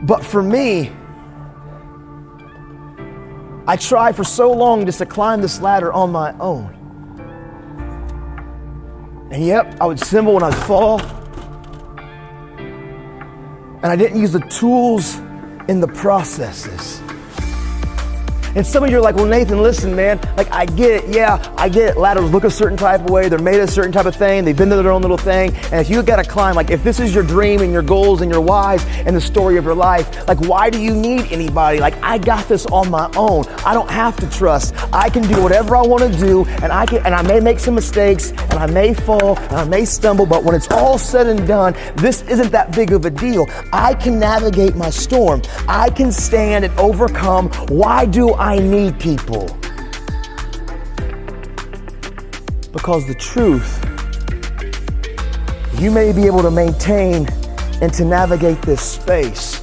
But for me, I tried for so long just to climb this ladder on my own. And yep, I would stumble when I'd fall. And I didn't use the tools in the processes. And some of you are like, well, Nathan, listen, man, like I get it. Yeah, I get it. Ladders look a certain type of way. They're made of a certain type of thing. They've been to their own little thing. And if you got to climb, like if this is your dream and your goals and your whys and the story of your life, like why do you need anybody? Like I got this on my own. I don't have to trust. I can do whatever I want to do, and I may make some mistakes and I may fall and I may stumble, but when it's all said and done, this isn't that big of a deal. I can navigate my storm. I can stand and overcome. Why do I need people? Because the truth, you may be able to maintain and to navigate this space,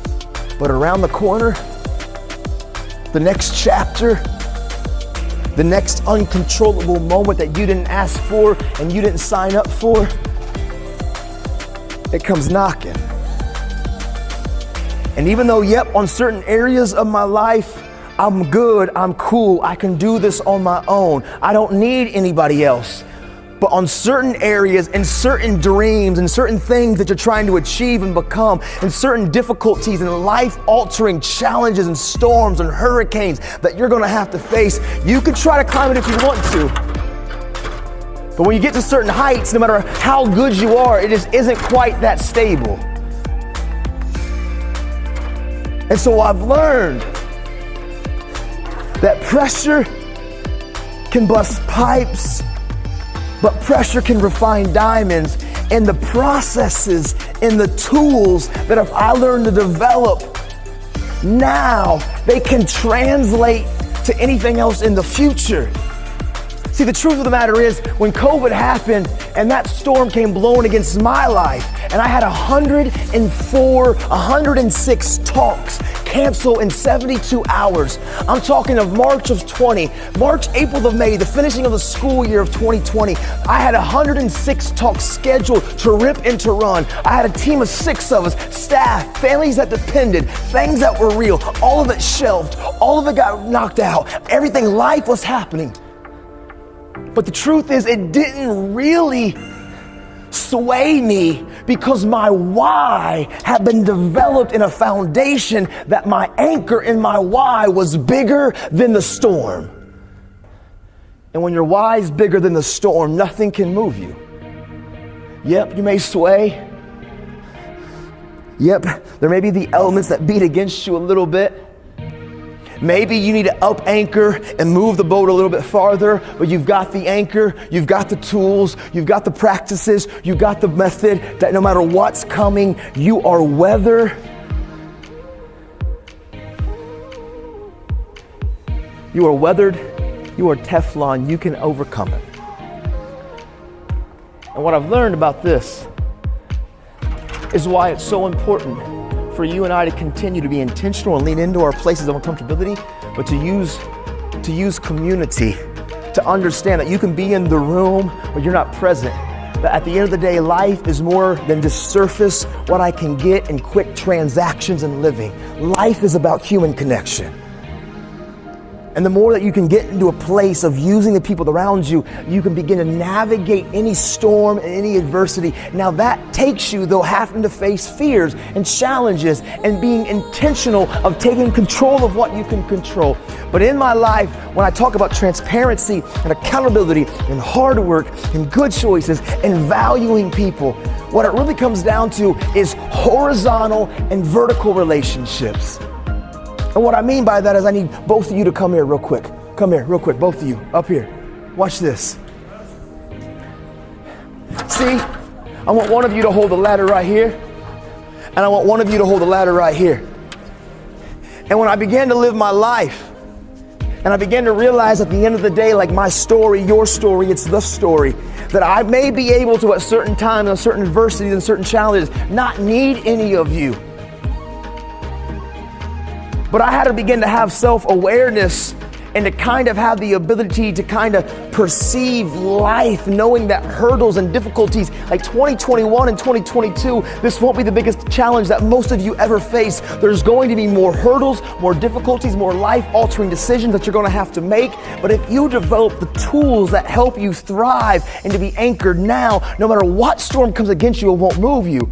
but around the corner, the next chapter, the next uncontrollable moment that you didn't ask for and you didn't sign up for, it comes knocking. And even though, yep, on certain areas of my life, I'm good, I'm cool, I can do this on my own. I don't need anybody else. But on certain areas and certain dreams and certain things that you're trying to achieve and become, and certain difficulties and life-altering challenges and storms and hurricanes that you're gonna have to face, you can try to climb it if you want to. But when you get to certain heights, no matter how good you are, it just isn't quite that stable. And so I've learned that pressure can bust pipes, but pressure can refine diamonds. And the processes and the tools that if I learn to develop now, they can translate to anything else in the future. See, the truth of the matter is, when COVID happened and that storm came blowing against my life, and I had 106 talks cancel in 72 hours. I'm talking of March of 20, March, April of May, the finishing of the school year of 2020. I had 106 talks scheduled to rip and to run. I had a team of 6 of us, staff, families that depended, things that were real, all of it shelved, all of it got knocked out, everything, life was happening. But the truth is, it didn't really sway me because my why had been developed in a foundation that my anchor in my why was bigger than the storm. And when your why is bigger than the storm, nothing can move you. Yep, you may sway. Yep, there may be the elements that beat against you a little bit. Maybe you need to up anchor and move the boat a little bit farther, but you've got the anchor, you've got the tools, you've got the practices, you've got the method that no matter what's coming, you are weather. You are weathered, you are Teflon, you can overcome it. And what I've learned about this is why it's so important for you and I to continue to be intentional and lean into our places of uncomfortability, but to use community to understand that you can be in the room, but you're not present. That at the end of the day, life is more than just surface, what I can get in quick transactions and living. Life is about human connection. And the more that you can get into a place of using the people around you, you can begin to navigate any storm and any adversity. Now that takes you, though, having to face fears and challenges and being intentional of taking control of what you can control. But in my life, when I talk about transparency and accountability and hard work and good choices and valuing people, what it really comes down to is horizontal and vertical relationships. And what I mean by that is I need both of you to come here real quick. Come here real quick, both of you, up here. Watch this. See, I want one of you to hold the ladder right here, and I want one of you to hold the ladder right here. And when I began to live my life, and I began to realize at the end of the day, like my story, your story, it's the story, that I may be able to at certain times, and certain adversities and certain challenges, not need any of you. But I had to begin to have self-awareness and to kind of have the ability to kind of perceive life, knowing that hurdles and difficulties like 2021 and 2022, this won't be the biggest challenge that most of you ever face. There's going to be more hurdles, more difficulties, more life-altering decisions that you're going to have to make. But if you develop the tools that help you thrive and to be anchored now, no matter what storm comes against you, it won't move you.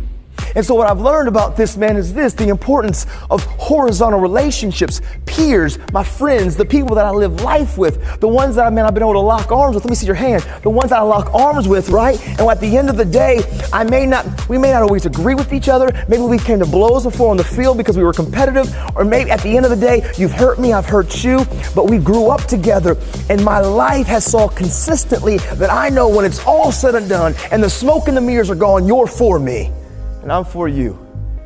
And so what I've learned about this, man, is this: the importance of horizontal relationships, peers, my friends, the people that I live life with, the ones that I've been able to lock arms with. Let me see your hand. The ones that I lock arms with, right? And at the end of the day, we may not always agree with each other. Maybe we came to blows before on the field because we were competitive, or maybe at the end of the day, you've hurt me, I've hurt you, but we grew up together, and my life has saw consistently that I know when it's all said and done and the smoke and the mirrors are gone, you're for me. And I'm for you.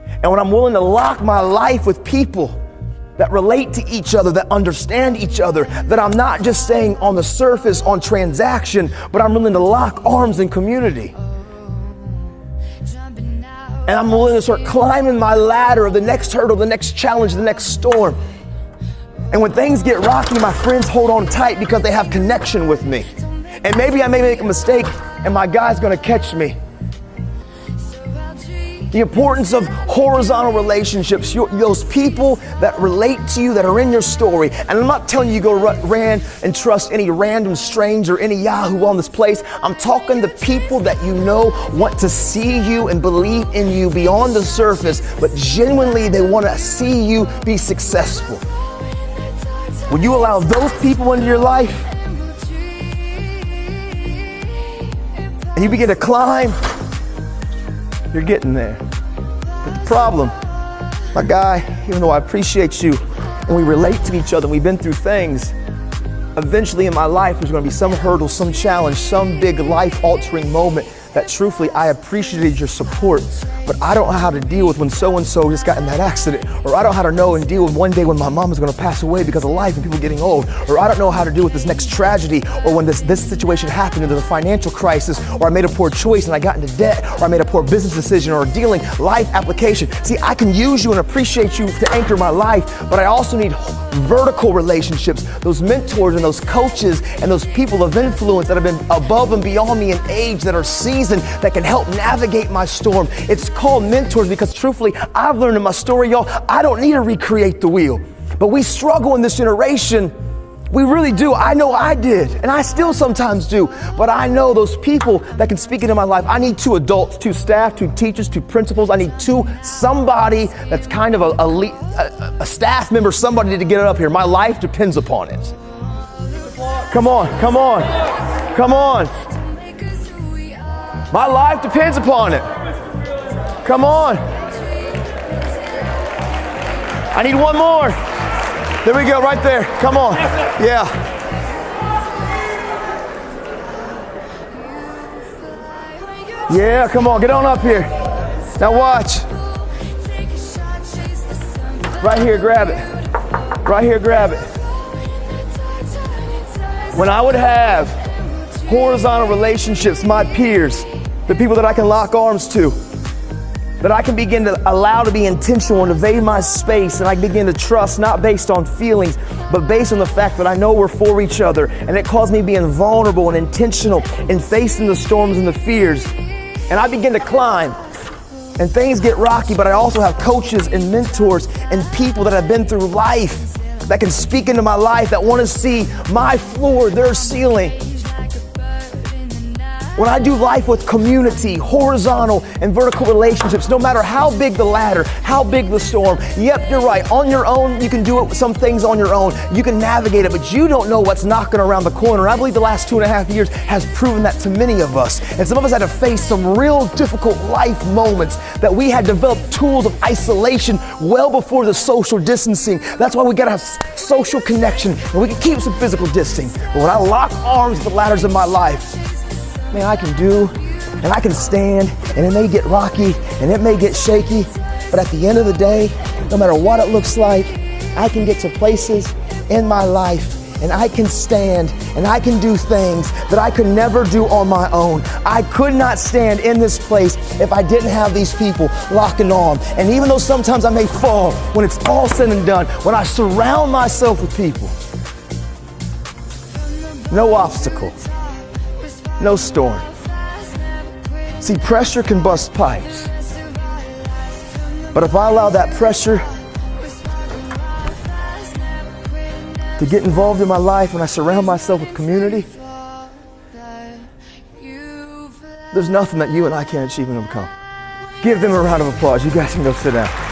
And when I'm willing to lock my life with people that relate to each other, that understand each other, that I'm not just staying on the surface on transaction, but I'm willing to lock arms in community. And I'm willing to start climbing my ladder of the next hurdle, the next challenge, the next storm. And when things get rocky, my friends hold on tight because they have connection with me. And maybe I may make a mistake and my guy's gonna catch me. The importance of horizontal relationships, those people that relate to you, that are in your story. And I'm not telling you go run and trust any random stranger, any Yahoo on this place. I'm talking to people that you know want to see you and believe in you beyond the surface, but genuinely they want to see you be successful. When you allow those people into your life and you begin to climb, you're getting there. But the problem, my guy, even though I appreciate you and we relate to each other and we've been through things, eventually in my life there's going to be some hurdle, some challenge, some big life-altering moment that truthfully I appreciated your support, but I don't know how to deal with when so-and-so just got in that accident, or I don't know how to know and deal with one day when my mom is going to pass away because of life and people getting old, or I don't know how to deal with this next tragedy, or when this situation happened and there's a financial crisis, or I made a poor choice and I got into debt, or I made a poor business decision, or a dealing life application. See, I can use you and appreciate you to anchor my life, but I also need vertical relationships, those mentors and those coaches and those people of influence that have been above and beyond me in age, that are seasoned, that can help navigate my storm. It's called mentors because truthfully, I've learned in my story, y'all, I don't need to recreate the wheel. But we struggle in this generation. We really do. I know I did, and I still sometimes do. But I know those people that can speak into my life. I need 2 adults, 2 staff, 2 teachers, 2 principals. I need somebody that's kind of a staff member, somebody to get it up here. My life depends upon it. Come on, come on, come on. My life depends upon it. Come on. I need one more. There we go, right there. Come on. Yeah. Yeah, come on, get on up here. Now watch. Right here, grab it. Right here, grab it. When I would have horizontal relationships, my peers, the people that I can lock arms to, that I can begin to allow to be intentional and invade my space, and I begin to trust not based on feelings, but based on the fact that I know we're for each other, and it calls me being vulnerable and intentional in facing the storms and the fears. And I begin to climb, and things get rocky, but I also have coaches and mentors and people that have been through life that can speak into my life, that want to see my floor, their ceiling. When I do life with community, horizontal and vertical relationships, no matter how big the ladder, how big the storm, yep, you're right. On your own, you can do it, some things on your own. You can navigate it, but you don't know what's knocking around the corner. I believe the last 2.5 years has proven that to many of us. And some of us had to face some real difficult life moments that we had developed tools of isolation well before the social distancing. That's why we gotta have social connection, and we can keep some physical distancing. But when I lock arms with the ladders of my life, man, I can do, and I can stand, and it may get rocky, and it may get shaky, but at the end of the day, no matter what it looks like, I can get to places in my life, and I can stand, and I can do things that I could never do on my own. I could not stand in this place if I didn't have these people locking on. And even though sometimes I may fall, when it's all said and done, when I surround myself with people no obstacle, no storm. See, pressure can bust pipes. But if I allow that pressure to get involved in my life, when I surround myself with community, there's nothing that you and I can't achieve and overcome. Give them a round of applause. You guys can go sit down.